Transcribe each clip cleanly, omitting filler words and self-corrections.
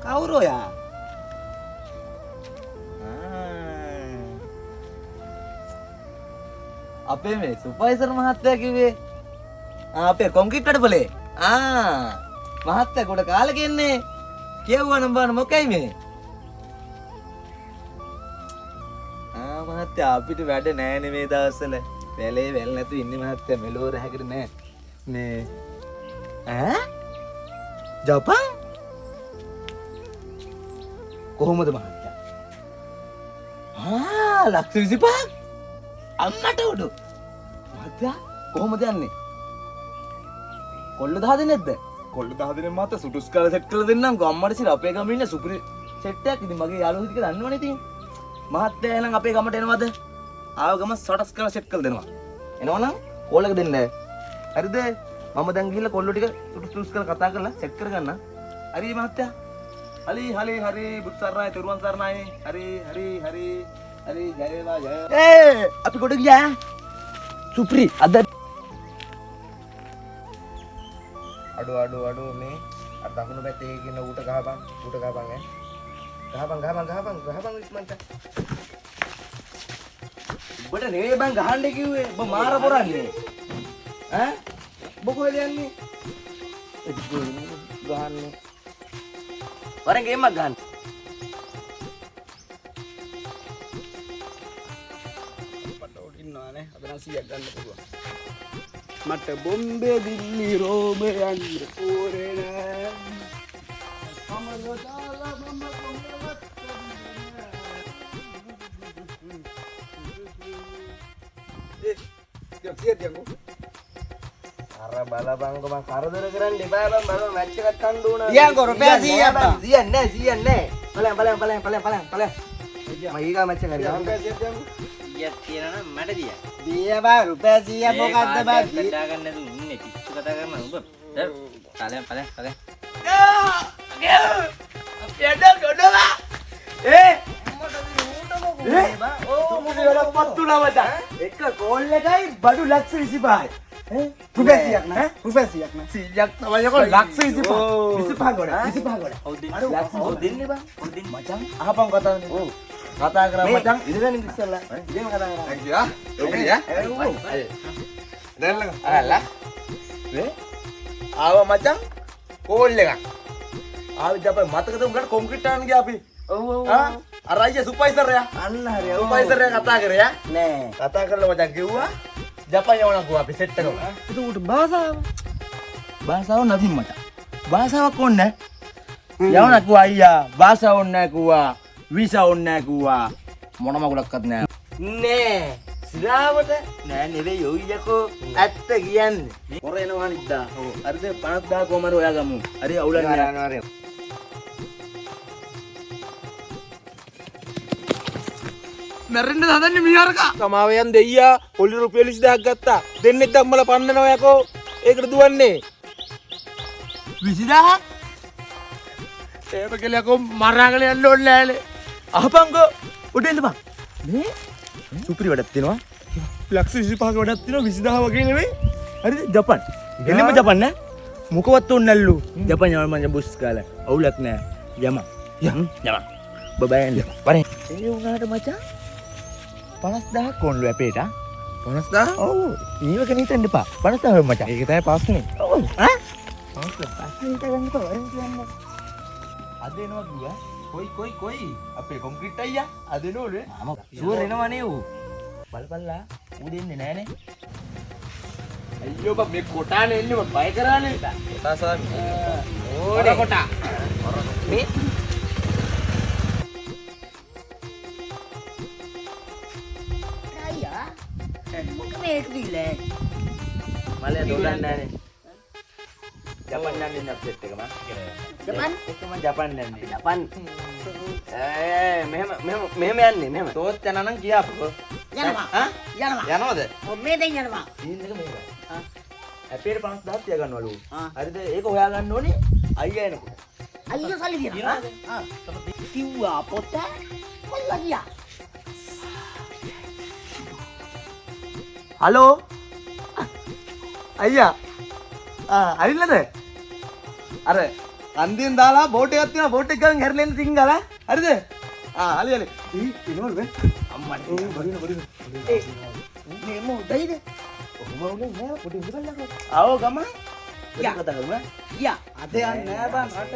කවුරු යා? අපේ මේ සුපර්වයිසර් මහත්තයා කිව්වේ අපේ කොන්ක්‍රීට් කඩපලේ. මහත්තයා කොට කාලෙක එන්නේ. කියවුවනම් බාන මොකයි මේ? මහත්තයා අපිට වැඩ නෑනේ මේ දවස්වල. වැලේ වැල් නැතු ඉන්නේ මහත්තයා මෙලෝ රැහැකට නෑ. මේ ජපාන් කොහොමද මහත්තයා? ලක්ෂ 25ක් අම්මට උඩු. මහත්තයා කොහොමද යන්නේ? කොල්ල 10 දෙනෙක්ද? කොල්ල 10 දෙනෙක් මහත්තයා සුටුස් කාලා සෙට් කරලා දෙන්නම්. ගම්මඩ සිර අපේ ගමේ ඉන්න සුපිරි සෙට් එකක්. ඉතින් මගේ යාළුවෝ ටික දන්නවනේ ඉතින්. මහත්තයා එහෙනම් අපේ ගමට එනවද? ආව ගම සටස් කරලා සෙට් කරලා දෙනවා. එනවනම් කෝල් එක දෙන්න. හරිද? මම දැන් ගිහිල්ලා කොල්ලෝ ටික සුටුස් කරලා කතා කරලා සෙට් කරගන්න. හරි මහත්තයා. හරි බුත් සරණයි තෙරුවන් සරණයි. හරි ජය වේවා ජය. අපි කොට ගියා. සුප්‍රි අද අඩු මේ අර දකුණු පැත්තේ කියන ඌට ගහපන් ඈ. ගහපන් ඉක්මනට. ඔබට නේ බං ගහන්න කිව්වේ. ඔබ මාර පොරන්නේ. ඈ? ඔබ කොහෙද යන්නේ? ගහන්නේ. වරෙන් ගේමක් ගන්න. පටෝඩ ඉන්නවානේ. අද නම් 100ක් ගන්න පුළුවන්. මට බොම්බේ දිල්ලි රෝම යන්න ඕනේ නෑ. අර බලපංකො මං කරදර කරන්න එපා බං. බලන්න මැච් එකක් කන්න ඕන. දියන්කො රුපියල් 100ක් බං. 100ක් නෑ. බලන්න. මම ඊගා මැච් එක හරියට රුපියල් 100ක් ගමු. 100ක් තියනවා නම් මට දිය. දිය බං රුපියල් 100ක් මොකද්ද බං? බෙදා ගන්න නැතුව ඉන්නේ පිස්සු කතා කරන උඹ. බලන්න. අපිට ගොඩවා. මොකද පත්තුලා මචං. එක කෝල් එකයි බඩු ලක්ෂ 25යි. රුපියල් 100ක් නෑ. 100ක් තමයි යකෝ ලක්ෂ 25 ගොඩ. ඔව් දෙන්නේ බං. මචං අහපන් කතාවනේ. ඔව් කතා කරා මචං. ඉතින් ඉස්සෙල්ලා. ඉතින් කතා කරා. අයියා. ඔකේ. දැන්ලක. අරලා. නේ? ආව මචං කෝල් එකක්. ආවිත් අපේ මතකද උඹට කොන්ක්‍රීට් ටාන් ගියා අපි. ඔව්. අර අයියා සුපර්වයිසර් යා. අන්න හරි. සුපර්වයිසර් යා කතා කරේ යා. නෑ. කතා කරලා මචං කිව්වා ජපාන් යවන්න ගියා අපි සෙට් එකම. ඒක උට භාෂාව නැති මචං. භාෂාවක් ඕනේ නැහැ. යවන්න කිව්වා අයියා. භාෂාව ඕනේ නැහැ කිව්වා. වීසා ඕනේ නැහැ කිව්වා. මොන මගුලක්වත් නැහැ. නෑ. සිරාවට නෑ නෙවෙයි යෝයියකෝ. ඇත්ත කියන්නේ. මොර එනවා නිද්දා. ඔව්. හරිද 50000 කොහමද ඔයා ගමු. හරි අවුලන්නේ නැහැ. මැරෙන්න හදන්නේ මීහරකා. සමාවයන් දෙයියා පොලි රුපියල් 20000ක් ගත්තා. දෙන්නෙක් ධම්මල පන්නනවා යකෝ. ඒකට දුවන්නේ 20000ක්. ඒක කියලා යකෝ මරාගෙන යන්න ඕනේ නෑනේ. අහපන්කෝ උඩ ඉඳපන්. මේ සුපිරි වැඩක් තියෙනවා. ලක්ෂ 25ක වැඩක් තියෙනවා 20000 වගේ නෙවෙයි. හරිද? ජපාන්. එන්නෙම ජපාන් නෑ. මොකවත් ඕනේ නැල්ලු. ජපාන් යවන්න මම බුස් කාලා. අවුලක් නෑ. යම. බබයන්. වරේ. ඒ උනාට මචං 50000ක් ඕනලු අපේට. 50000? ඔව්. ඊවක නිතෙන් දෙපා. 50000 මචං. ඒක තමයි පාස්නේ. ඔව්. ඈ? 50000 ගන්න එපා. වරෙන් කියන්න. අද එනවා දුවා. කොයි අපේ කොන්ක්‍රීට් අයියා අද එනෝනේ. ෂුවර් එනවනේ ඌ. බලපල්ලා ඌ දෙන්නේ නෑනේ. අයියෝ බා මේ කොටානේ එන්නේ මම බය කරානේ. කොටා සාමි. ඕනේ කොටා. මේ මේක දීලා මලේ දොඩන්නේ නෑනේ. ජපාන් යන්නේ අප්සෙට් එක මම. ජපාන් යන්නේ. ජපාන්. මෙහෙම යන්නේ මෙහෙම. තෝත් යනවා නම් කියාපෝ. යනවා. යනවද? ඔව් මේ දෙන්න යනවා. සීන් එක මේකයි. අපේට 50000ක් තියා ගන්නවලු. හරිද? ඒක හොයා ගන්න ඕනේ අයියා එනකොට. අයියා සල්ලි දිනවා. කිව්වා පොත කොල්ලා ගියා. හලෝ අයියා අරින්නද? අර අන්දියෙන් දාලා බෝට් එකක් තියෙනවා බෝට් එක ගාන හැරලා එන්න තින් ගාලා හරිද අලි අලි ඉනවල වේ අම්මා බරින මේ මොඩයිද ඔහොම උනේ නෑ පොඩි ඉඳපල්ලා ආවෝ ගම යා කතා කරමු යා අද යන්නේ නෑ බං රට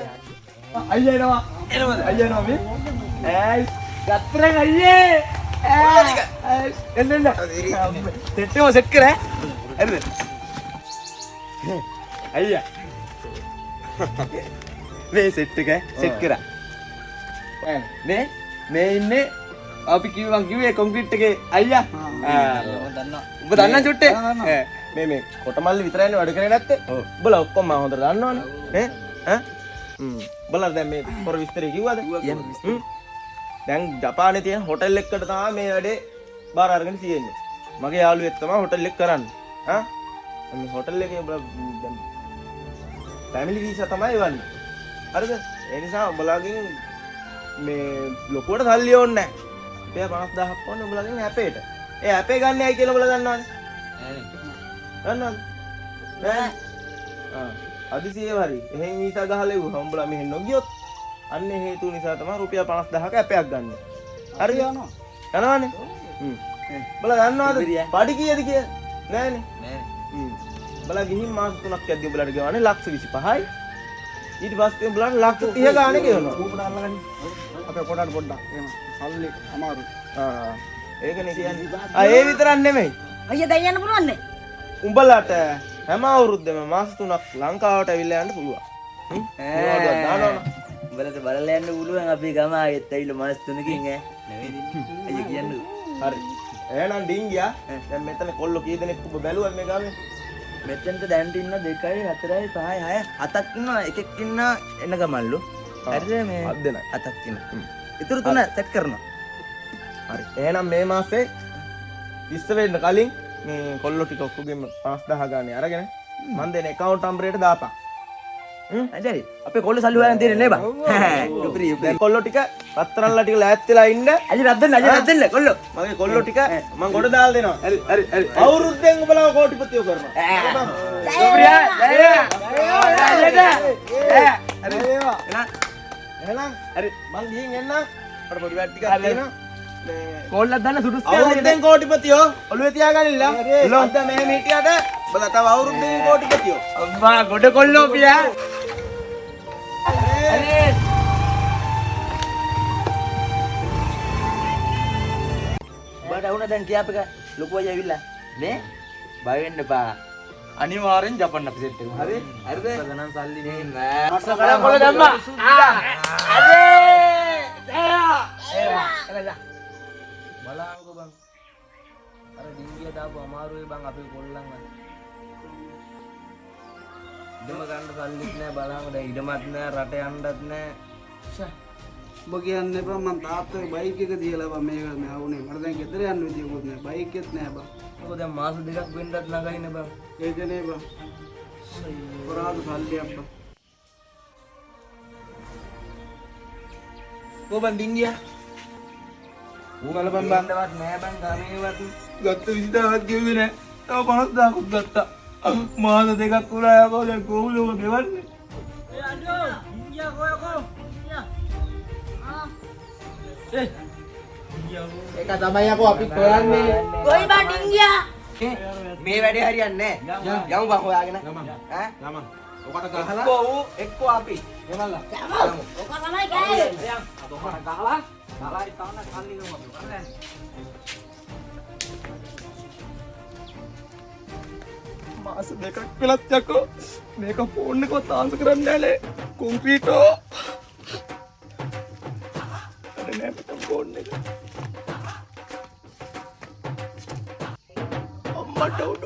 අයියා එනවා එනවද අයියා එනවා මේ ඇයි ගත්තරන් අයියේ එන්න සෙට් කරා හරිද අයියා මේ සෙට් එක සෙට් කරා මේ ඉන්නේ අපි කිව්වේ කොන්ක්‍රීට් එකේ අයියා ඔබ දන්නා චුට්ටේ මේ කොටමල්ලි විතරයිනේ වැඩ කරේ නැත්තේ ඔබලා ඔක්කොම මම හොඳට දන්නවනේ බලන්න දැන් මේ පොර විස්තරය කිව්වද දැන් ජපානයේ තියෙන හොටෙල් එකකට තමයි මේ වැඩේ බාර අරගෙන තියෙන්නේ මගේ යාළුවෙක් තමයි හොටෙල් එක කරන්නේ මේ හොටෙල් එකේ දැන් ෆැමිලි වීසා තමයි එවන්නේ හරිද ඒ නිසා ඔබලාගෙන් මේ ලොකුවට සල්ලි ඕනේ නැහැ රුපියල් 50000ක් ඕනේ ඔබලාගෙන් ඇපේට ඒ ඇපේ ගන්න ඇයි කියලා ඔබලා දන්නවනේ දන්නවද නෑ අදිසියේ හරි එහෙන් වීසා ගහලා ඉවුවා උඹලා මෙහෙන් නොගියොත් අන්න හේතු නිසා තමයි රුපියල් 50000ක ඇපයක් ගන්න හරි යනවනේ ඔබලා දන්නවද පඩි කීයද කියලා නෑනේ ඔබලා ගිහින් මාස 3ක් යද්දි ඔබලාට ගෙවන්නේ ලක්ෂ 25යි ඊට පස්සේ ඔබලාට ලක්ෂ 30 ගානේ ගෙවනවා ඌකට අල්ලගන්න අපේ කොටාට පොඩ්ඩක් එහෙම සල්ලි අමාරු ඒකනේ කියන්නේ ඒ විතරක් නෙමෙයි අයියා දැන් යන්න පුළුවන් නේ උඹලාට හැම අවුරුද්දෙම මාස 3ක් ලංකාවට ඇවිල්ලා යන්න පුළුවන් උඹලට බලලා යන්න පුළුවන් අපි ගම ආයෙත් ඇවිල්ලා මාස 3කින් නෙවෙයි අයියා කියන්නේ හරි එහෙනම් ඩිංගියා දැන් මෙතන කොල්ලෝ කී දෙනෙක් ඔබ බැලුවද මේ ගාවේ මෙතෙන්ට දැන්ට ඉන්න 2 4 5 6 7ක් ඉන්නවා එකෙක් ඉන්න එන ගමල්ලු හරිද මේ 7 දෙනයි 7ක් ඉන්න ඉතුරු 3 සෙට් කරනවා හරි එහෙනම් මේ මාසේ ඉස්ස වෙන්න කලින් මේ කොල්ලෝ ටික ඔක්කොගෙම 5000 ගානේ අරගෙන මන් දෙන account නම්බරයට දාපන් හරි අපේ කොල්ල සල්ලි හොයන් තියෙන්නේ නේ බං දැන් කොල්ලෝ ටික රත්තරන්ලා ටික ලෑත් වෙලා ඉන්න අජි රද්දන්න කොල්ලෝ මගේ කොල්ලෝ ටික මම ගොඩ දාලා දෙනවා හරි අවුරුද්දෙන් ඔබලා කෝටිපතියෝ කරනවා එහෙනම් හරි මං ගිහින් එන්නම් අපිට පොඩි වැඩ ටිකක් තියෙනවා කොල්ලක් දාන්න සුදුසු අවුරුද්දෙන් කෝටිපතියෝ ඔළුවේ තියාගන්නilla අද මෙහෙම හිටියට ඔබලා තව අවුරුද්දෙන් කෝටිපතියෝ අම්මා ගොඩ කොල්ලෝ පියා බඩ වුණා දැන් කියාප එක ලොකු අය ඇවිල්ලා නේ බය වෙන්න එපා අනිවාර්යෙන් ජපන් අපි සෙට් එකමු හරි හරිද ගණන් සල්ලි නේ නෑ මස්ස ගණන් කොල්ල දැම්මා බලංගෝ බං අර ඩිංගිය දාපු අමාරුවේ බං අපේ කොල්ලන් ඉඩම ගන්න සල්ලිත් නෑ බලංගෝ දැන් ඉඩමත් නෑ රට යන්නත් නෑ ඔබ කියන්න එපා මම තාත්තගේ බයික් එක තියලා බං මේක මේ ආවුනේ මට දැන් ගෙදර යන්න විදියකුත් නෑ බයික් එකත් නෑ බං ඔක දැන් මාස දෙකක් වෙන්නත් නගයිනේ බං ඒකනේ බං පොරාද සල්ලියක් බං කොබන් ඩිංගියා ඌ ගලපන් බං දවත් නෑ බං ගමේවත් ගත්ත 20000ක් ගෙව්වේ නෑ තව 50000ක් ගත්තා මාස දෙකක් පුරා යකෝ දැන් කොහොමද ඔබ ගෙවන්නේ ඒ අඩෝ ඉන්දියා කොයකෝ ඒක තමයි යකෝ අපි හොයන්නේ කොයි බං ඉන්දියා මේ වැඩේ හරියන්නේ නෑ යමු බං හොයාගෙන ඈ යමන් ඔකට ගහලා එක්කෝ අපි එවල්ලා ඔක තමයි ගෑනේ ඔකට ගහලා ගහලායි තවන්න කල්ලි ගමු අපි කරන්නේ මාස දෙකක් වෙලත් යකෝ මේක ෆෝන් එකවත් ආන්සර් කරන්නේ නැලේ කොන්ක්‍රීටෝ අර නෑ මට ෆෝන් එක අම්මට උඩ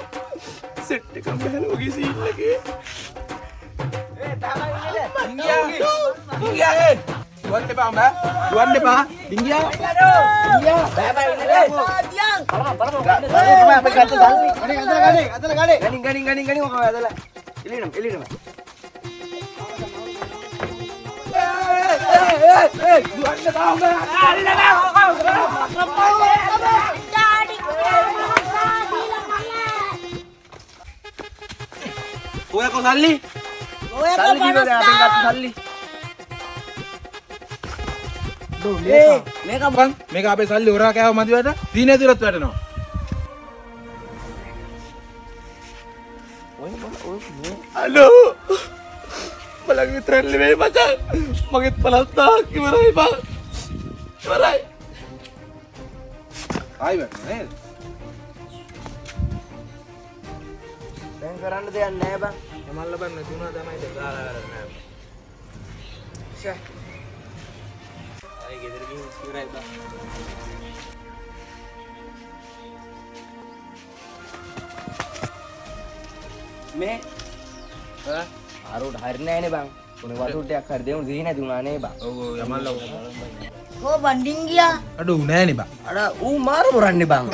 සෙට් එකක් බහලා ඔගේ සීන් එකේ ඩිංගියා දුවන්න එපා මම දුවන්න එපා ඩිංගියා බෑ බෑ ඉන්න බලමු අපි ගත්ත සල්ලි ගණින් ඔක ඇදලා එළිනම දුවන්න තාම ඔය කො සල්ලි ඔය කො 50 සල්ලි මේක බං මේක අපේ සල්ලි හොරා කෑව මදිවට සීනේ දිරත් වැටෙනවා. අලෝ බලන් විතරක් නෙවෙයි මචං මගෙත් 50000ක් ඉවරයි බං ඉවරයි ආයි වැටෙනවා නේද? දැන් කරන්න දෙයක් නැහැ බං. මල්ල බං නැති වුණා තමයි දැන් ගාලා කරන්නේ. ෂා. ආයි ගෙදර ගිහින් ඉවරයි බං. මේ ආරුට හරිනේ නැහනේ බං. උනේ වතුට්ටයක් හරි දෙමු දිහි නැති වුණා නේ බං. ඔව් ඔව් යමල්ල කො බණ්ඩින් ගියා? අඩු නෑනේ බං. අර ඌ මාරු කරන්නේ බං.